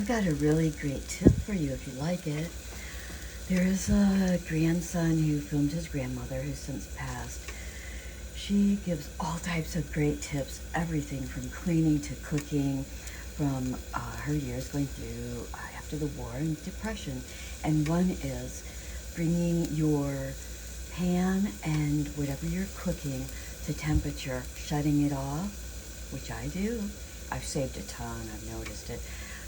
I've got a really great tip for you if you like it. There is a grandson who filmed his grandmother who's since passed. She gives all types of great tips, everything from cleaning to cooking, from her years going through after the war and depression. And one is bringing your pan and whatever you're cooking to temperature, shutting it off, which I do. I've saved a ton, I've noticed it.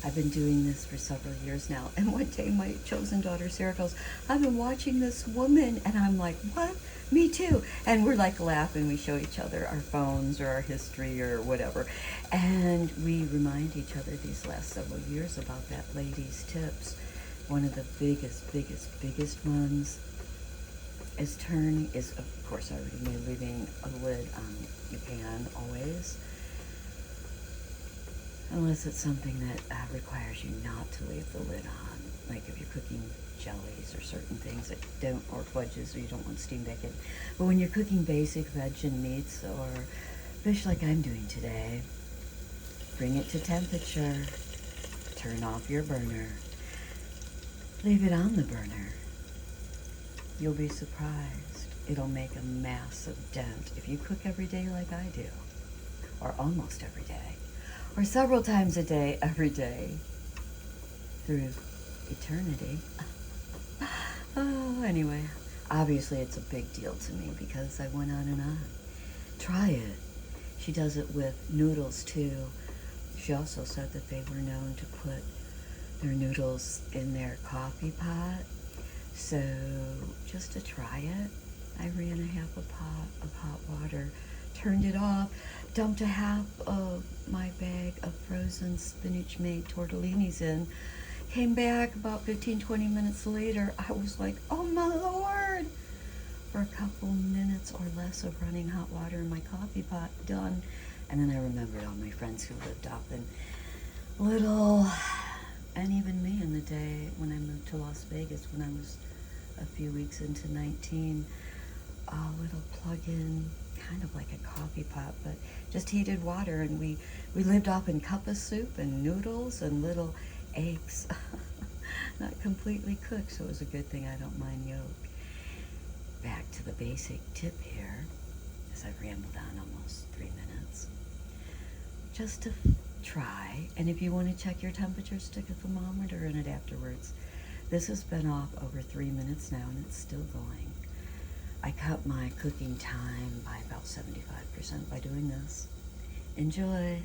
I've been doing this for several years now. And one day my chosen daughter Sarah goes, I've been watching this woman. And I'm like, what? Me too. And we're like laughing. We show each other our phones or our history or whatever. And we remind each other these last several years about that lady's tips. One of the biggest ones is of course I already knew, leaving a lid on your pan always. Unless it's something that requires you not to leave the lid on. Like if you're cooking jellies or certain things that don't, or fudges, or you don't want steam back in. But when you're cooking basic veg and meats or fish like I'm doing today, bring it to temperature, turn off your burner, leave it on the burner. You'll be surprised. It'll make a massive dent if you cook every day like I do, or almost every day, or several times a day, every day, through eternity. Oh, anyway, obviously it's a big deal to me because I went on and on. Try it. She does it with noodles too. She also said that they were known to put their noodles in their coffee pot. So just to try it, I ran a half a pot of hot water, turned it off, dumped a half of my bag of frozen spinach made tortellinis in, came back about 15-20 minutes later. I was like, oh my Lord! For a couple minutes or less of running hot water in my coffee pot, done. And then I remembered all my friends who lived up in Little, and even me in the day when I moved to Las Vegas when I was a few weeks into 19, a little plug-in, kind of like a coffee pot, but just heated water, and we lived off in cup of soup and noodles and little eggs, not completely cooked, so it was a good thing I don't mind yolk. Back to the basic tip here, as I've rambled on almost 3 minutes. Just to try, and if you want to check your temperature, stick a thermometer in it afterwards. This has been off over 3 minutes now, and it's still going. I cut my cooking time by about 75% by doing this. Enjoy.